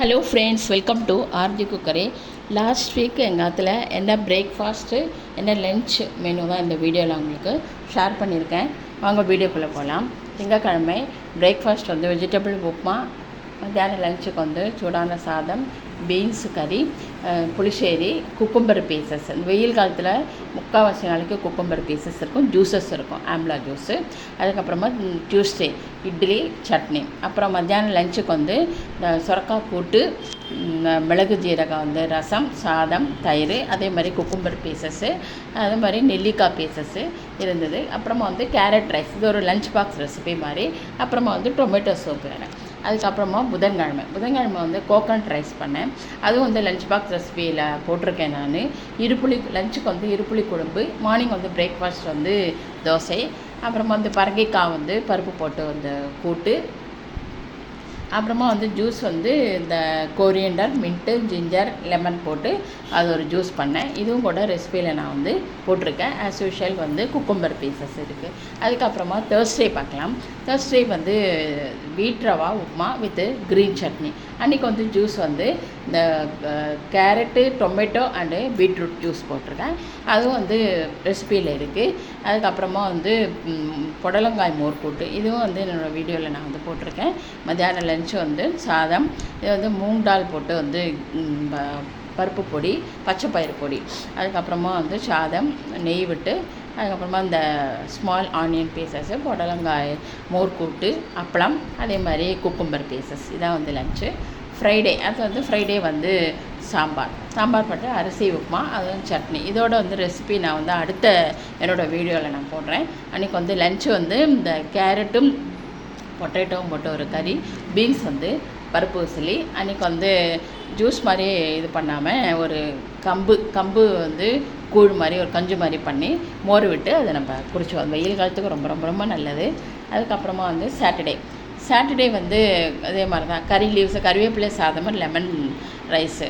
Hello friends, welcome to RG cookery. Last week எங்கள் ஆற்றுல என்ன பிரேக்ஃபாஸ்ட்டு என்ன லன்ச் மெனு தான் இந்த வீடியோவில் உங்களுக்கு ஷேர் பண்ணியிருக்கேன். வாங்க வீடியோக்குள்ளே போகலாம். திங்கக்கிழமை பிரேக்ஃபாஸ்ட் வந்து வெஜிடபிள் உப்புமா, மத்தியானம் லஞ்சுக்கு வந்து சூடான சாதம், பீன்ஸு கறி, புளிச்சேரி, குக்கும்பர் பீசஸ். வெயில் காலத்தில் முக்கால்வாசி நாளைக்கு குக்கும்பர் பீசஸ் இருக்கும், ஜூஸஸ் இருக்கும், ஆம்லா ஜூஸு. அதுக்கப்புறமா டியூஸ்டே இட்லி சட்னி. அப்புறம் மத்தியானம் லஞ்சுக்கு வந்து சுரக்காய் கூட்டு, மிளகு ஜீரகம் வந்து ரசம், சாதம், தயிர், அதே மாதிரி குக்கும்பர் பீசஸ்ஸு, அதே மாதிரி நெல்லிக்காய் பீசஸ்ஸு இருந்தது. அப்புறமா வந்து கேரட் ரைஸ், இது ஒரு லஞ்ச் பாக்ஸ் ரெசிபி மாதிரி. அப்புறமா வந்து டொமேட்டோ சூப் வேறு. அதுக்கப்புறமா புதன்கிழமை வந்து கோகனட் ரைஸ் பண்ணேன். அதுவும் வந்து லஞ்ச் பாக்ஸ் ரெசிபியில் போட்டிருக்கேன் நான். லஞ்சுக்கு வந்து இருப்புளி குழம்பு, மார்னிங் வந்து பிரேக்ஃபாஸ்ட் வந்து தோசை. அப்புறமா வந்து பரங்கிக்காய் வந்து பருப்பு போட்டு வந்து கூட்டு. அப்புறமா வந்து ஜூஸ் வந்து இந்த கொரியண்டர், மின்ட்டு, ஜிஞ்சர், லெமன் போட்டு அது ஒரு ஜூஸ் பண்ணேன். இதுவும் கூட ரெசிபியில் நான் வந்து போட்டிருக்கேன். ஆஸ் யூஷுவல் வந்து குக்கும்பர் பீசஸ் இருக்குது. அதுக்கப்புறமா தேர்ஸ்டே பார்க்கலாம். தேர்ஸ்டே வந்து வீட் ரவா உப்புமா வித் க்ரீன் சட்னி. அன்றைக்கி வந்து ஜூஸ் வந்து இந்த carrot, tomato and beetroot juice போட்டிருக்கேன். அதுவும் வந்து ரெசிபியில் இருக்குது. அதுக்கப்புறமா வந்து புடலங்காய் மோர் கூட்டு, இதுவும் வந்து என்னோடய வீடியோவில் நான் வந்து போட்டிருக்கேன். மத்தியானம் லஞ்சு வந்து சாதம், இது வந்து மூங் டால் போட்டு வந்து பருப்பு பொடி, பச்சை பயிறு பொடி. அதுக்கப்புறமா வந்து சாதம், நெய் விட்டு, அதுக்கப்புறமா இந்த ஸ்மால் ஆனியன் பீசஸ்ஸு, புடலங்காய் மோர் கூட்டு, அப்பளம், அதே மாதிரி குக்கும்பர் பீசஸ். இதான் வந்து லஞ்சு. ஃப்ரைடே வந்து சாம்பார் போட்டு அரிசி உப்புமா, அதுவும் சட்னி. இதோட வந்து ரெசிபி நான் வந்து அடுத்த என்னோடய வீடியோவில் நான் போடுறேன். அன்றைக்கி வந்து லஞ்சு வந்து இந்த கேரட்டும் பொட்டேட்டோவும் போட்டு ஒரு கறி, பீன்ஸ் வந்து பருப்பு உசிலி. அன்றைக்கி வந்து ஜூஸ் மாதிரி இது பண்ணாமல் ஒரு கம்பு வந்து கூழ் மாதிரி ஒரு கஞ்சி மாதிரி பண்ணி மோர் விட்டு அதை நம்ம குடிச்சோம். வெயில் காலத்துக்கு ரொம்ப ரொம்ப ரொம்ப நல்லது. அதுக்கப்புறமா வந்து சாட்டர்டே வந்து அதே மாதிரி தான் கறிவேப்பிலை சாதமும் லெமன் ரைஸு.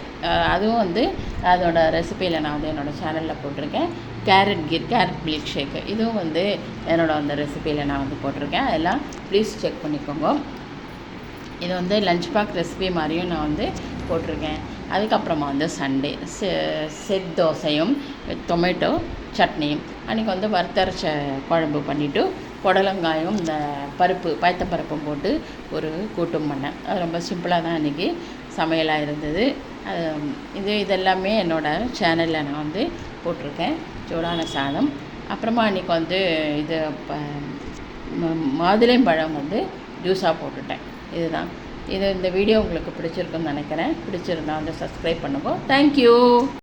அதுவும் வந்து அதோட ரெசிபியில் நான் வந்து என்னோடய சேனலில் போட்டிருக்கேன். கேரட் மில்க் ஷேக்கு, இதுவும் வந்து என்னோடய அந்த ரெசிபியில் நான் வந்து போட்டிருக்கேன். அதெல்லாம் ப்ளீஸ் செக் பண்ணிக்கோங்க. இது வந்து லஞ்ச் பேக் ரெசிபி மாதிரியும் நான் வந்து போட்டிருக்கேன். அதுக்கப்புறமா வந்து சண்டே செட் தோசையும் டொமேட்டோ சட்னியும். அன்றைக்கி வந்து வறுத்தரைச்ச குழம்பு பண்ணிவிட்டு புடலங்காயும் இந்த பயத்தப்பருப்பும் போட்டு ஒரு கூட்டும் பண்ணேன். அது ரொம்ப சிம்பிளாக தான் அன்றைக்கி சமையலாக இருந்தது. இதெல்லாமே என்னோடய சேனலில் நான் வந்து போட்டிருக்கேன். சூடான சாதம். அப்புறமா அன்றைக்கி வந்து இது மாதுளம்பழம் வந்து ஜூஸாக போட்டுட்டேன். இதுதான் இந்த வீடியோ உங்களுக்கு பிடிச்சிருக்குன்னு நினைக்கிறேன். பிடிச்சிருந்தா வந்து சப்ஸ்கிரைப் பண்ணுங்க. தேங்க்யூ.